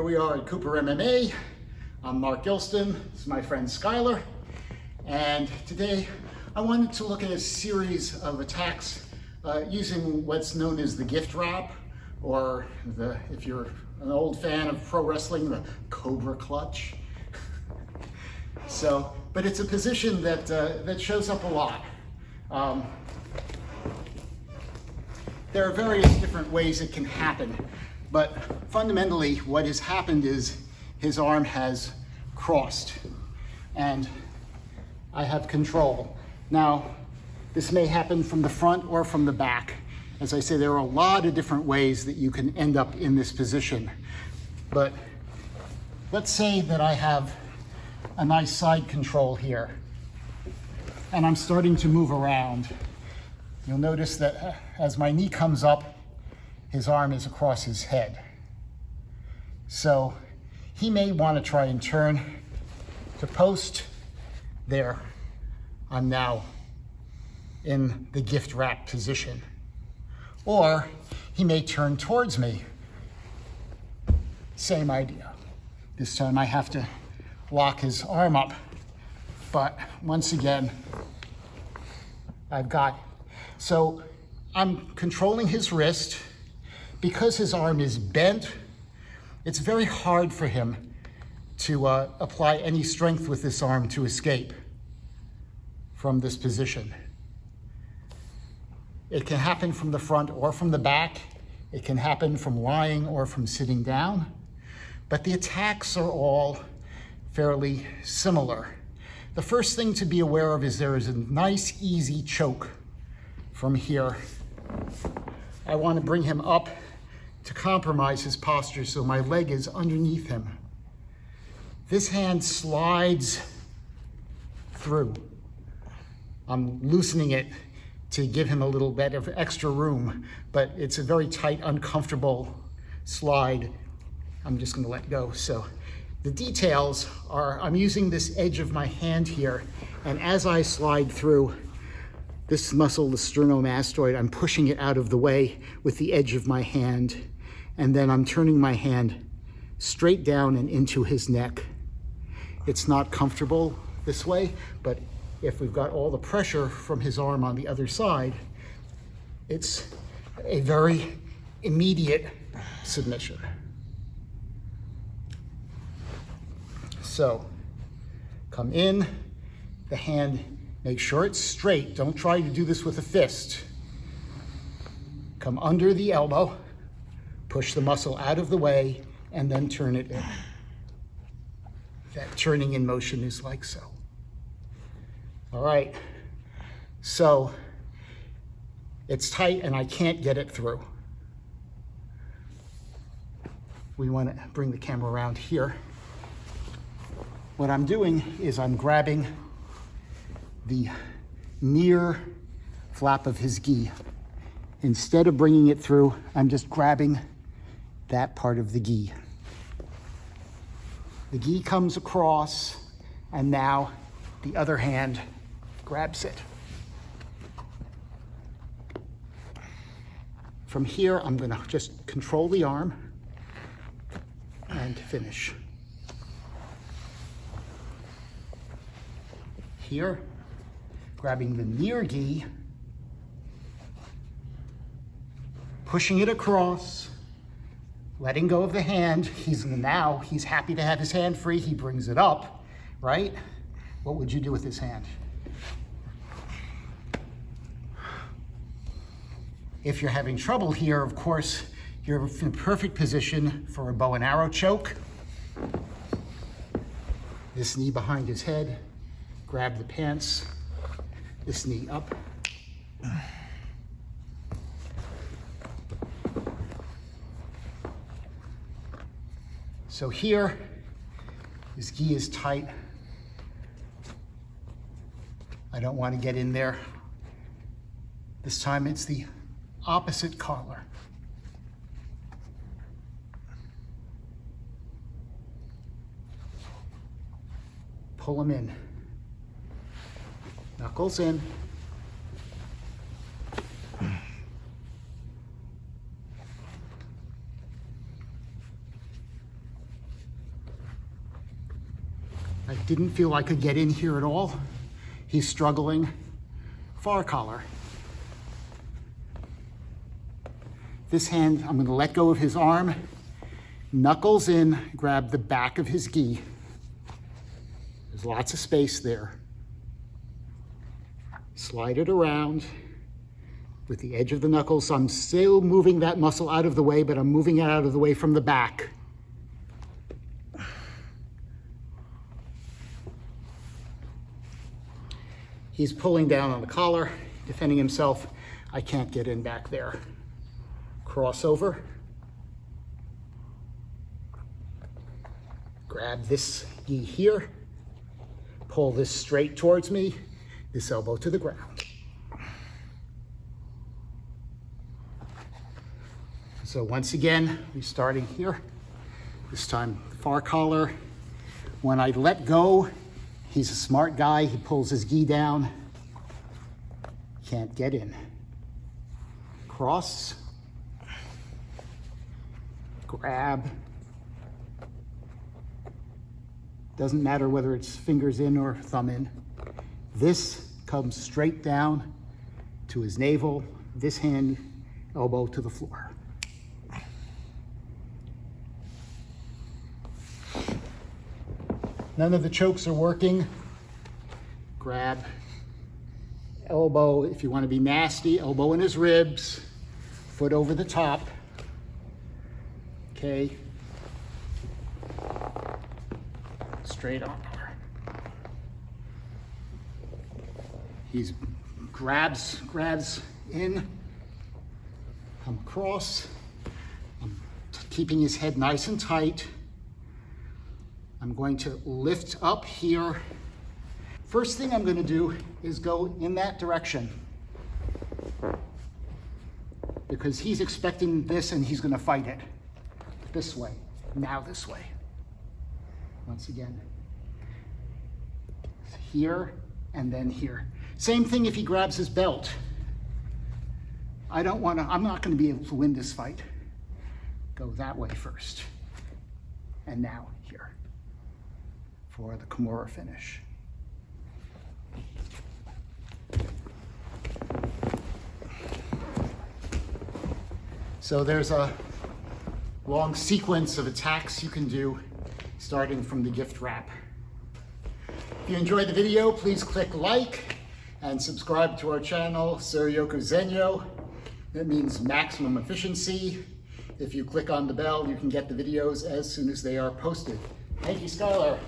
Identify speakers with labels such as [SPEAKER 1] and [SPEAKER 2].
[SPEAKER 1] we are at Cooper MMA. I'm Mark Gilston. This is my friend Skylar. And today I wanted to look at a series of attacks using what's known as the gift wrap, or if you're an old fan of pro wrestling, the cobra clutch. But it's a position that shows up a lot. There are various different ways it can happen, but fundamentally what has happened is his arm has crossed and I have control. Now, this may happen from the front or from the back. As I say, there are a lot of different ways that you can end up in this position. But let's say that I have a nice side control here and I'm starting to move around. You'll notice that as my knee comes up, his arm is across his head. So he may want to try and turn to post. There, I'm now in the gift wrap position. Or he may turn towards me. Same idea. This time I have to lock his arm up. But once again, I've got. So I'm controlling his wrist. Because his arm is bent, it's very hard for him to apply any strength with this arm to escape from this position. It can happen from the front or from the back. It can happen from lying or from sitting down. But the attacks are all fairly similar. The first thing to be aware of is there is a nice, easy choke from here. I want to bring him up to compromise his posture so my leg is underneath him. This hand slides through. I'm loosening it to give him a little bit of extra room, but it's a very tight, uncomfortable slide. I'm just going to let go. So the details are I'm using this edge of my hand here, and as I slide through this muscle, the sternomastoid, I'm pushing it out of the way with the edge of my hand, and then I'm turning my hand straight down and into his neck. It's not comfortable this way, but if we've got all the pressure from his arm on the other side, it's a very immediate submission. So, come in, the hand, make sure it's straight. Don't try to do this with a fist. Come under the elbow, push the muscle out of the way, and then turn it in. That turning in motion is like so. All right, so it's tight and I can't get it through. We want to bring the camera around here. What I'm doing is I'm grabbing the near flap of his gi. Instead of bringing it through, I'm just grabbing that part of the gi. The gi comes across, and now the other hand grabs it. From here, I'm going to just control the arm and finish. Here, grabbing the near gi, pushing it across, letting go of the hand. He's happy to have his hand free. He brings it up, right? What would you do with his hand? If you're having trouble here, of course, you're in perfect position for a bow and arrow choke. This knee behind his head, grab the pants, this knee up. So here, his gi is tight. I don't want to get in there. This time it's the opposite collar. Pull him in. Knuckles in. Didn't feel I could get in here at all. He's struggling. Far collar. This hand, I'm gonna let go of his arm, knuckles in, grab the back of his gi. There's lots of space there. Slide it around with the edge of the knuckles. So I'm still moving that muscle out of the way, but I'm moving it out of the way from the back. He's pulling down on the collar, defending himself. I can't get in back there. Crossover. Grab this gi here. Pull this straight towards me. This elbow to the ground. So once again, we're starting here. This time, far collar. When I let go, he's a smart guy. He pulls his gi down. Can't get in. Cross. Grab. Doesn't matter whether it's fingers in or thumb in. This comes straight down to his navel. This hand, elbow to the floor. None of the chokes are working. Grab, elbow, if you want to be nasty, elbow in his ribs, foot over the top. Okay. Straight on. He's grabs in, come across. I'm keeping his head nice and tight. I'm going to lift up here. First thing I'm going to do is go in that direction, because he's expecting this and he's going to fight it. This way, now this way. Once again, here and then here. Same thing if he grabs his belt. I'm not going to be able to win this fight. Go that way first. And now here for the Kimura finish. So there's a long sequence of attacks you can do, starting from the gift wrap. If you enjoyed the video, please click like and subscribe to our channel, Sir Yoko Zenyo. That means maximum efficiency. If you click on the bell, you can get the videos as soon as they are posted. Thank you, Skylar.